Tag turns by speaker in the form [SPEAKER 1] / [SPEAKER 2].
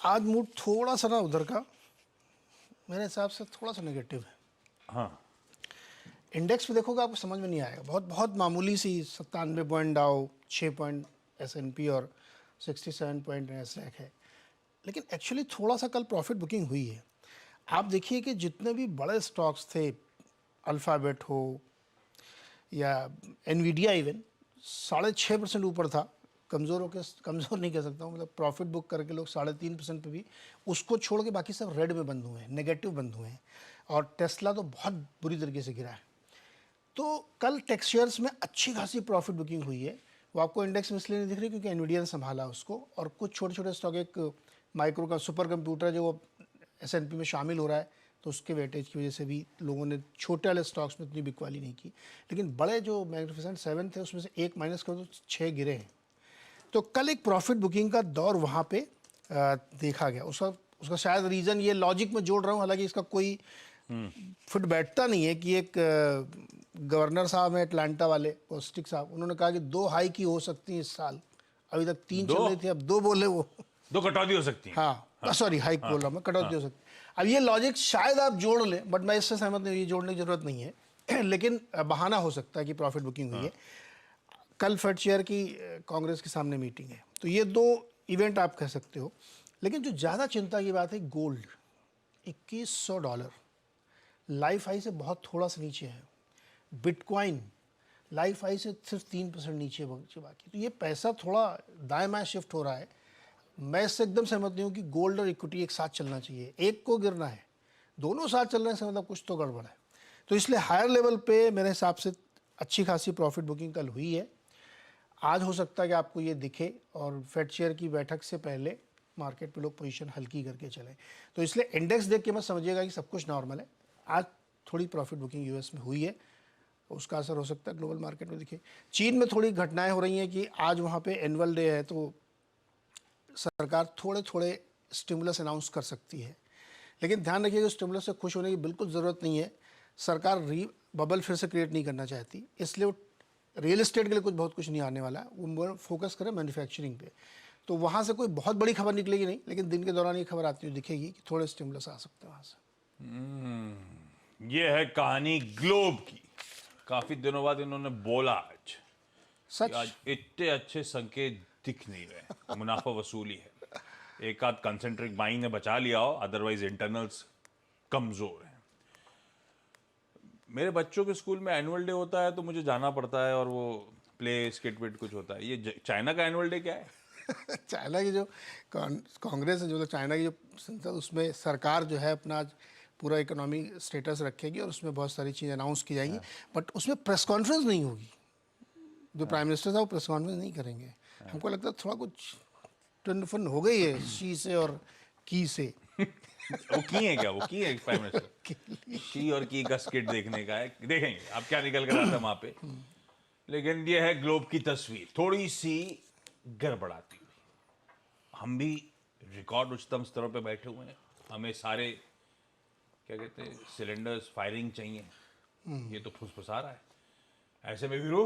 [SPEAKER 1] आज मूड थोड़ा सा ना उधर का मेरे हिसाब से थोड़ा सा नेगेटिव है।
[SPEAKER 2] हाँ,
[SPEAKER 1] इंडेक्स में देखोगे आपको समझ में नहीं आएगा, बहुत बहुत मामूली सी 97 पॉइंट डाउ, 6 पॉइंट S&P और 67 पॉइंट नैस्डैक है। लेकिन एक्चुअली थोड़ा सा कल प्रॉफिट बुकिंग हुई है। आप देखिए कि जितने भी बड़े स्टॉक्स थे, अल्फ़ाबेट हो या एनवीडिया, इवन 6.5% ऊपर था। कमज़ोर होकर, कमज़ोर नहीं कह सकता हूँ, मतलब प्रॉफिट बुक करके लोग 3.5% पे भी, उसको छोड़ के बाकी सब रेड में बंद हुए हैं, नेगेटिव बंद हुए हैं। और टेस्ला तो बहुत बुरी तरीके से गिरा है। तो कल टेक शेयर्स में अच्छी खासी प्रॉफिट बुकिंग हुई है। वो आपको इंडेक्स में इसलिए नहीं दिख रही क्योंकि एनवीडिया ने संभाला उसको, और कुछ छोटे छोटे स्टॉक, एक माइक्रो का सुपर कंप्यूटर जो वो S&P में शामिल हो रहा है, तो उसके वेटेज की वजह से भी लोगों ने छोटे वाले स्टॉक्स में इतनी बिकवाली नहीं की। लेकिन बड़े जो मैग्निफिसेंट 7 थे उसमें से एक माइनस करो तो 6 गिरे हैं। तो कल एक प्रॉफिट बुकिंग का दौर वहाँ पे देखा गया। उसका उसका शायद रीज़न ये लॉजिक में जोड़ रहा हूँ, हालांकि इसका कोई फिट बैठता नहीं है कि एक गवर्नर साहब हैं अटलांटा वाले, पोस्टिक साहब, उन्होंने कहा कि 2 हाई की हो सकती हैं इस साल। अभी तक 3
[SPEAKER 2] दो
[SPEAKER 1] चल रही थी, अब 2 बोले वो।
[SPEAKER 2] दो कटौती हो सकती है।
[SPEAKER 1] हाँ, सॉरी, हाइक बोल रहा हूँ मैं, कटौती हो सकती है। अब ये लॉजिक शायद आप जोड़ लें, बट मैं इससे सहमत नहीं, ये जोड़ने की जरूरत नहीं है। लेकिन बहाना हो सकता है कि प्रॉफिट बुकिंग हुई है। कल फेड चेयर की कांग्रेस के सामने मीटिंग है, तो ये 2 इवेंट आप कह सकते हो। लेकिन जो ज़्यादा चिंता की बात है, गोल्ड $2100 लाइफ हाई से बहुत थोड़ा सा नीचे है। बिटकॉइन लाइफ हाई से सिर्फ 3% नीचे बाकी। तो ये पैसा थोड़ा दाएं बाएं शिफ्ट हो रहा है। मैं इससे एकदम सहमत नहीं हूँ कि गोल्ड और इक्विटी एक साथ चलना चाहिए, एक को गिरना है। दोनों साथ चलने से मतलब कुछ तो गड़बड़ है। तो इसलिए हायर लेवल पे मेरे हिसाब से अच्छी खासी प्रॉफिट बुकिंग कल हुई है। आज हो सकता है कि आपको ये दिखे, और फेड चेयर की बैठक से पहले मार्केट पे लोग पोजीशन हल्की करके चलें। तो इसलिए इंडेक्स देख के मत समझिएगा कि सब कुछ नॉर्मल है। आज थोड़ी प्रॉफिट बुकिंग यूएस में हुई है, उसका असर हो सकता है ग्लोबल मार्केट में दिखे। चीन में थोड़ी घटनाएं हो रही हैं कि आज वहाँ पे एनुअल डे है, तो सरकार थोड़े थोड़े स्टिमुलस अनाउंस कर सकती है। लेकिन ध्यान रखिएगा, स्टिमुलस से खुश होने की बिल्कुल ज़रूरत नहीं है। सरकार बबल फिर से क्रिएट नहीं करना चाहती, इसलिए वो रियल एस्टेट के लिए बहुत कुछ नहीं आने वाला है। वो फोकस करें मैन्युफैक्चरिंग पे। तो वहाँ से कोई बहुत बड़ी खबर निकलेगी नहीं, लेकिन दिन के दौरान ये खबर आती हुई दिखेगी कि थोड़े स्टिमुलस आ सकते हैं वहाँ से।
[SPEAKER 2] ये है कहानी ग्लोब की। काफी दिनों बाद इन्होंने बोला आज कि
[SPEAKER 1] सच।
[SPEAKER 2] आज इतने अच्छे संकेत दिख नहीं रहे, मुनाफा वसूली है। एक आध कंसेंट्रिक बाइंग ने बचा लिया हो, अदरवाइज इंटरनल्स कमजोर हैं। मेरे बच्चों के स्कूल में एनुअल डे होता है तो मुझे जाना पड़ता है, और वो प्ले स्किट विट कुछ होता है। ये चाइना का एनुअल डे क्या है?
[SPEAKER 1] चाइना की जो कांग्रेस है, जो मतलब चाइना की जो संसद, उसमें सरकार जो है अपना आज पूरा इकोनॉमी स्टेटस रखेगी और उसमें बहुत सारी चीज़ें अनाउंस की जाएंगी। बट उसमें प्रेस कॉन्फ्रेंस नहीं होगी। जो प्राइम मिनिस्टर साहब वो प्रेस कॉन्फ्रेंस नहीं करेंगे। हमको लगता है थोड़ा कुछ टन फन हो गई है शी से और की से।
[SPEAKER 2] वो की है क्या? वो की है प्राइम मिनिस्टर शी और की का स्किट देखने का है। देखेंगे अब क्या निकल कर आता है वहां पे। लेकिन ये है ग्लोब की तस्वीर, थोड़ी सी गड़बड़ाती हुई। हम भी रिकॉर्ड उच्चतम स्तरों पे बैठे हुए हैं, हमें सारे क्या कहते हैं सिलेंडर्स फायरिंग चाहिए। ये तो फुसफुसा रहा है। ऐसे में वीरू